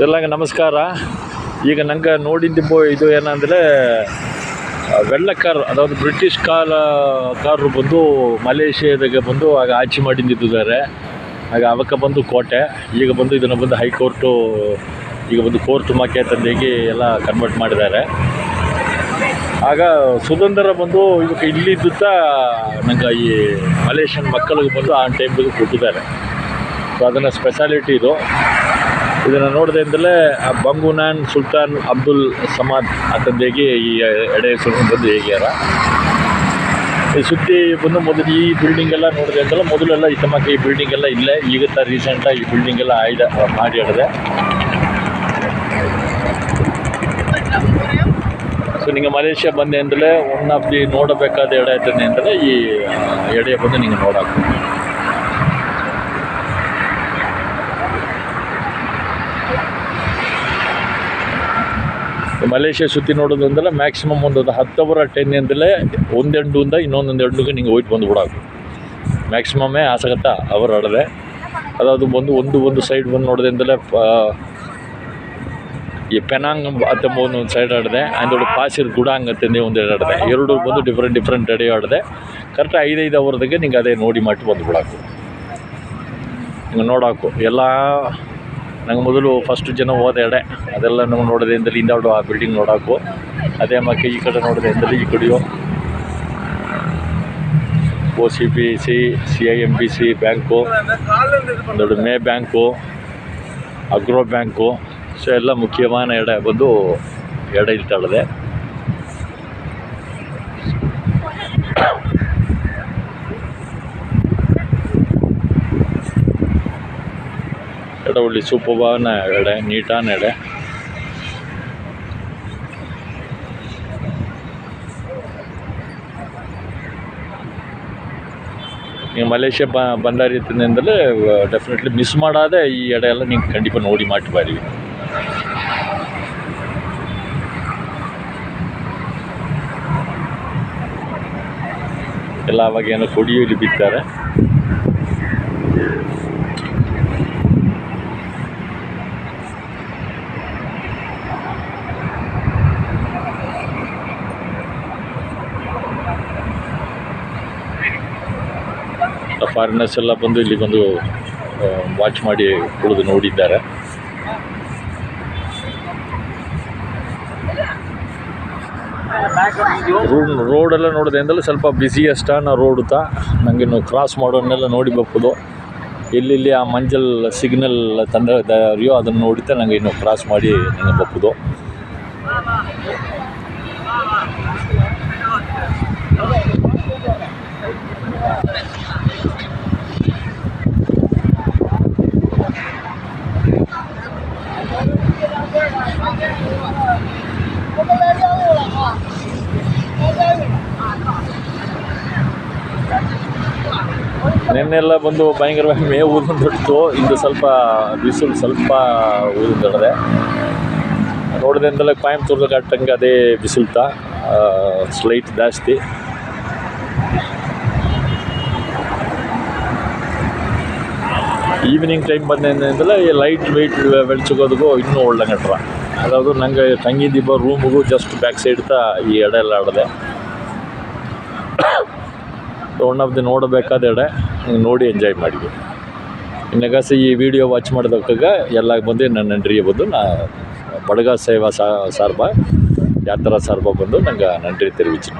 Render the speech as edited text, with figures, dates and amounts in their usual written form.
ಎಲ್ಲಂಗೆ ನಮಸ್ಕಾರ. ಈಗ ನಂಗೆ ನೋಡಿದ್ದು ಇದು ಏನಂದರೆ ವೆಳ್ಳಕಾರ್, ಅದಾವುದು ಬ್ರಿಟಿಷ್ ಕಾರರು ಬಂದು ಮಲೇಷ್ಯಾದಾಗೆ ಬಂದು ಆಗ ಆಚೆ ಮಾಡಿದ್ದಾರೆ. ಆಗ ಅವಕ್ಕೆ ಬಂದು ಕೋಟೆ, ಈಗ ಬಂದು ಇದನ್ನು ಬಂದು ಹೈಕೋರ್ಟು, ಈಗ ಬಂದು ಕೋರ್ಟ್ ಮಾಕೆ ತಂದೆಗೆ ಎಲ್ಲ ಕನ್ವರ್ಟ್ ಮಾಡಿದ್ದಾರೆ. ಆಗ ಸುಧಂಧರ ಬಂದು ಇವಕ್ಕೆ ಇಲ್ಲಿದ್ದ ನಂಗೆ ಈ ಮಲೇಷಿಯನ್ ಮಕ್ಕಳಿಗೆ ಬಂದು ಆ ಟೈಮ್ಗೆ ಕೊಟ್ಟಿದ್ದಾರೆ. ಸೊ ಅದನ್ನು ಸ್ಪೆಷಾಲಿಟಿ ಇದು. ಇದನ್ನು ನೋಡಿದೆ ಅಂತಲೇ ಬಂಗುನಾನ್ ಸುಲ್ತಾನ್ ಅಬ್ದುಲ್ ಸಮಾದ್ ಆತಂದೇಗೆ ಈ ಎಡೆ ಹೆಸರು ಬಂದು ಹೇಗ್ಯಾರ. ಈ ಸುದ್ದಿ ಬಂದು ಮೊದಲು ಈ ಬಿಲ್ಡಿಂಗ್ ಎಲ್ಲ ನೋಡಿದೆ ಅಂತಲ್ಲ, ಮೊದಲೆಲ್ಲ ಈ ತಮ್ಮಕ್ಕೆ ಈ ಬಿಲ್ಡಿಂಗ್ ಎಲ್ಲ ಇಲ್ಲೇ, ಈಗ ರೀಸೆಂಟಾಗಿ ಈ ಬಿಲ್ಡಿಂಗ್ ಎಲ್ಲ ಮಾಡಿ ಹಿಡಿದೆ. ಸೊ ನಿಂಗೆ ಮಲೇಷ್ಯಾ ಬಂದೆ ಅಂತಲೇ ಒನ್ ಆಫ್ ದಿ ನೋಡಬೇಕಾದ ಎಡೆ ಆಯ್ತದೆ ಅಂತಲೇ ಈ ಎಡೆ ಬಂದು ನಿಂಗೆ ನೋಡೋಕೆ. ಮಲೇಷ್ಯಾ ಸುತ್ತಿ ನೋಡೋದು ಅಂದ್ರೆ ಮ್ಯಾಕ್ಸಿಮಮ್ ಒಂದು 10 ಅವರ್ 10 ಅಂತಲೇ ಒಂದು ಎಂಡಿಂದ ಇನ್ನೊಂದು ಎಂಡಿಗೆ ನಿಂಗೆ ಹೋಯ್ತು ಬಂದು ಬಿಡೋದು. ಮ್ಯಾಕ್ಸಿಮಮ್ಮೇ ಆಸಗತ್ತ ಅವರ್ ಆಡದೆ. ಅದಾವುದು ಒಂದು ಸೈಡ್ ಬಂದು ನೋಡಿದೆ ಅಂತಲೇ ಈ ಪೆನಾಂಗ್ ಅಂತಂಬ ಒಂದು ಸೈಡ್ ಆಡಿದೆ. ಅಂದೊಳಗೆ ಪಾಸಿರ್ ಗುಡಾಂಗ್ ಅಂತಂದು ಒಂದು ಆಡಿದೆ. ಎರಡು ಬಂದು ಡಿಫ್ರೆಂಟ್ ಎಡೆ ಆಡಿದೆ. ಕರೆಕ್ಟ್ 5 ಅವರ್ದಾಗೆ ನಿಂಗೆ ಅದೇ ನೋಡಿ ಮಟ್ಟು ಬಂದು ಬಿಡೋಕು, ಹಿಂಗೆ ನೋಡೋಕು. ಎಲ್ಲ ನಂಗೆ ಮೊದಲು ಫಸ್ಟ್ ಜನ ಹೋದ ಎಡೆ ಅದೆಲ್ಲ ನಾವು ನೋಡಿದೆ ಅಂತಲ್ಲಿ ಹಿಂದಾಡು ಆ ಬಿಲ್ಡಿಂಗ್ ನೋಡೋಕು. ಅದೇ ಮಕ್ಕೆ ಈ ಕಡೆ ನೋಡಿದೆ ಅಂತಲ್ಲಿ ಈ ಕಡೆಯೋ OCBC CIMBC ಬ್ಯಾಂಕು, ದೊಡ್ಡ May bank, agro bank. So ಎಲ್ಲ ಮುಖ್ಯವಾದ ಎಡೆ ಬಂದು ಎಡೆ ಇಲ್ತಾಳಿದೆ. ಎಡೆ ಒಳ್ಳೆ ಸೂಪರ್ವಾನ ಎಡೆ, ನೀಟಾನ ಎಡೆ. ನೀವು ಮಲೇಷ್ಯಾ ಬಂದಾರಿತ್ತಿಂದಲೇ ಡೆಫಿನೆಟ್ಲಿ ಮಿಸ್ ಮಾಡಾದೆ ಈ ಎಡೆ ಎಲ್ಲ ನಿಂಗೆ ಖಂಡಿತ ನೋಡಿ ಮಾಡಿ ಬಾರಿವಿ. ಎಲ್ಲ ಅವಾಗ ಏನೋ ಕೊಡಿಯೋ ಇಲ್ಲಿ ಬಿತ್ತಾರೆ. ಫಾರಿನರ್ಸ್ ಎಲ್ಲ ಬಂದು ಇಲ್ಲಿ ಬಂದು ವಾಚ್ ಮಾಡಿ ಕುಳಿದು ನೋಡಿದ್ದಾರೆ. ರೋಡೆಲ್ಲ ನೋಡಿದೆ ಅಂದರೆ ಸ್ವಲ್ಪ ಬಿಸಿಯೆಸ್ಟಾನ ರೋಡ್ ನನಗಿನ್ನು ಕ್ರಾಸ್ ಮಾಡೋನ್ನೆಲ್ಲ ನೋಡಿ ಬರ್ಬೋದು. ಎಲ್ಲೆಲ್ಲಿ ಆ ಮಂಜಲ್ ಸಿಗ್ನಲ್ ತಂದರಿಯೋ ಅದನ್ನು ನೋಡಿತಾ ನನಗೆ ಇನ್ನು ಕ್ರಾಸ್ ಮಾಡಿ ನನಗೆ ಬರ್ಬೋದು. ನೆನ್ನೆಲ್ಲ ಬಂದು ಭಯಂಕರವಾಗಿ ಮೇವು ಊರಿಂದಿಡ್ತು. ಇಂದು ಸ್ವಲ್ಪ ಬಿಸಿಲು ಸ್ವಲ್ಪ ಊರಿಂದಿಡದೆ. ನೋಡಿದೆ ಅಂತಲೇ ಕೊಯಂಬತ್ತೂರ್ದಾಗ ಕಟ್ಟಂಗೆ ಅದೇ ಬಿಸಿಲ್ತಾ ಸ್ಲೈಟ್ ಜಾಸ್ತಿ. ಈವ್ನಿಂಗ್ ಟೈಮ್ ಬಂದಿಂದಲೇ ಈ ಲೈಟ್ ವೆಯ್ಟ್ ಬೆಳ್ಚಗೋದಕ್ಕೂ ಇನ್ನೂ ಒಳ್ಳೆಂಗಟ್ರ. ಅದಾವುದು ನಂಗೆ ತಂಗಿದ್ದಿಬ್ಬ ರೂಮಿಗೂ ಜಸ್ಟ್ ಬ್ಯಾಕ್ ಸೈಡ್ ಈ ಎಡೆ ಎಲ್ಲ ಆಡಿದೆ. ಒನ್ ಆಫ್ ದಿ ನೋಡಬೇಕಾದ ಎಡೆ, ನೋಡಿ ಎಂಜಾಯ್ ಮಾಡಿದ್ವಿ. ಇನ್ನಗಾಸಿ ಈ ವಿಡಿಯೋ ವಾಚ್ ಮಾಡಿದಕ್ಕಾಗ ಎಲ್ಲ ಬಂದು ನನ್ನ ನನ್ರಿಗೆ ಬಂದು ಬಡಗ ಸೇವಾ ಸಾರ್ಬ ಯಾತ್ರಾ ಸಾರ್ಬ ಬಂದು ನಂಗೆ ನನ್ರಿ ತೆರವಿಚ್ಚಿನ.